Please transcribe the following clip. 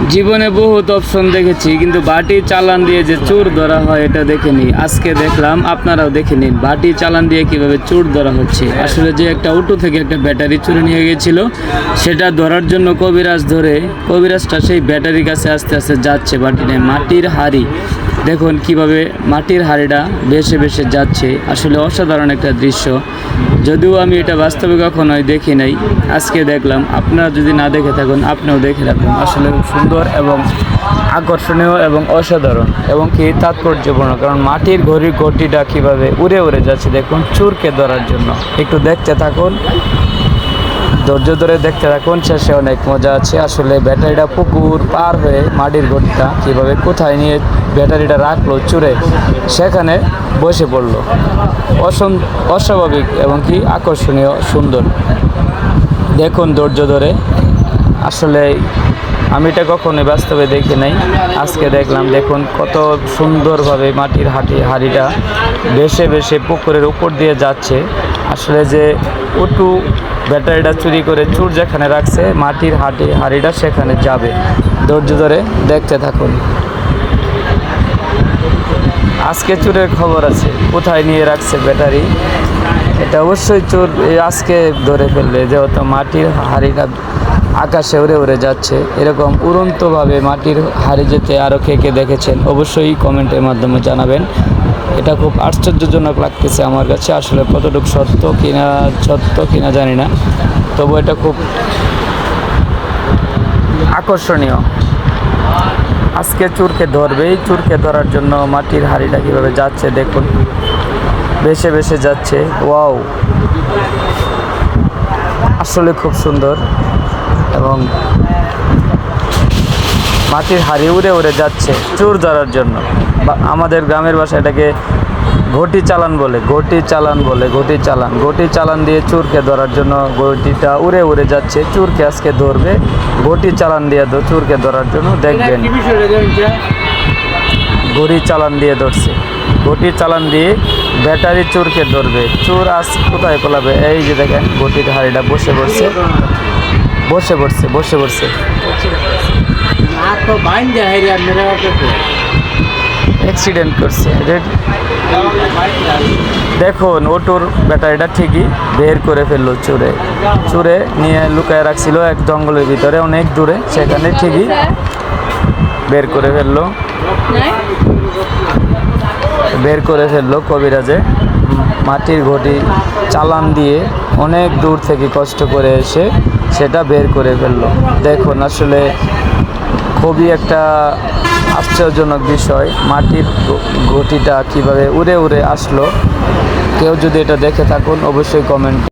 জীবনে বহুত অপশন দেখেছি, কিন্তু বাটি চালান দিয়ে যে চোর ধরা হয় এটা দেখিনি। আজকে দেখলাম, আপনারাও দেখে নিন বাটি চালান দিয়ে কিভাবে চোর ধরা হচ্ছে। আসলে যে একটা অটো থেকে একটা ব্যাটারি চুরি নিয়ে গিয়েছিল, সেটা ধরার জন্য কবিরাজটা সেই ব্যাটারির কাছে আস্তে আস্তে যাচ্ছে। বাটি নেই, মাটির হাড়ি দেখুন কিভাবে মাটির হাড়িটা ভেসে ভেসে যাচ্ছে। আসলে অসাধারণ একটা দৃশ্য, যদিও আমি এটা বাস্তবে কখনোই দেখি নাই, আজকে দেখলাম। আপনারা যদি না দেখে থাকুন, আপনিও দেখে রাখুন। আসলে খুব সুন্দর এবং আকর্ষণীয় এবং অসাধারণ এবং কি তাৎপর্যপূর্ণ, কারণ মাটির ঘটিটা কিভাবে উড়ে উড়ে যাচ্ছে দেখুন চোরকে ধরার জন্য। একটু দেখতে থাকুন, ধৈর্য ধরে দেখতে থাকুন, শেষে অনেক মজা আছে। আসলে ব্যাটারিটা পুকুর পার হয়ে মাটির ঘটিটা কীভাবে কোথায় নিয়ে ব্যাটারিটা রাখলো চুরে, সেখানে বসে পড়লো। অস্বাভাবিক এবং কি আকর্ষণীয়, সুন্দর। দেখুন ধৈর্য ধরে। আসলে আমি এটা কখনোই বাস্তবে দেখি নাই, আজকে দেখলাম। দেখুন কত সুন্দরভাবে মাটির হাড়িটা ভেসে ভেসে পুকুরের উপর দিয়ে যাচ্ছে। আসলে যে উটু ব্যাটারিটা চুরি করে চোর যেখানে রাখছে মাটির হাড়িটা সেখানে যাবে। ধৈর্য ধরে দেখতে থাকুন। আজকে চোরের খবর আছে, কোথায় নিয়ে রাখছে ব্যাটারি, এটা অবশ্যই চোর আজকে ধরে ফেলবে। যেহেতু মাটির হাড়িটা আকাশে উড়ে উড়ে যাচ্ছে, এরকম উড়ন্তভাবে মাটির হাড়ি যেতে আরও কে কে দেখেছেন অবশ্যই কমেন্টের মাধ্যমে জানাবেন। এটা খুব আশ্চর্যজনক লাগতেছে আমার কাছে। আসলে কতটুকু সত্য কিনা জানি না, তবু এটা খুব আকর্ষণীয়। আজকে চোরকে ধরবেই, চোরকে ধরার জন্য মাটির হাড়িটা কীভাবে যাচ্ছে দেখুন, ভেসে ভেসে যাচ্ছে। ওয়াও, আসলে খুব সুন্দর। এবং মাটির হাড়ি উড়ে উড়ে যাচ্ছে চোর ধরার জন্য। আমাদের গ্রামের ভাষায় এটাকে ঘটি চালান দিয়ে চোরকে ধরার জন্য ঘটিটা উড়ে উড়ে যাচ্ছে। চোরকে আজকে ধরবে, ঘটি চালান দিয়ে চোরকে ধরার জন্য। দেখবেন ঘড়ি চালান দিয়ে ধরছে, ঘটি চালান দিয়ে ব্যাটারি চোরকে ধরবে। চোর আজ কোথায় পলাবে? এই যে দেখেন ঘটির হাড়িটা বসে পড়ছে। অ্যাক্সিডেন্ট করছে। দেখুন অটোর ব্যাটারিটা ঠিকই বের করে ফেললো চোরে নিয়ে লুকায় রাখছিল এক জঙ্গলের ভিতরে অনেক দূরে, সেখানে ঠিকই বের করে ফেললো কবিরাজে। মাটির ঘটি চালান দিয়ে অনেক দূর থেকে কষ্ট করে এসে সেটা বের করে ফেললো। দেখুন আসলে খুবই একটা আশ্চর্যজনক বিষয়, মাটির ঘটিটা কিভাবে উড়ে উড়ে আসলো। কেউ যদি এটা দেখে থাকুন অবশ্যই কমেন্ট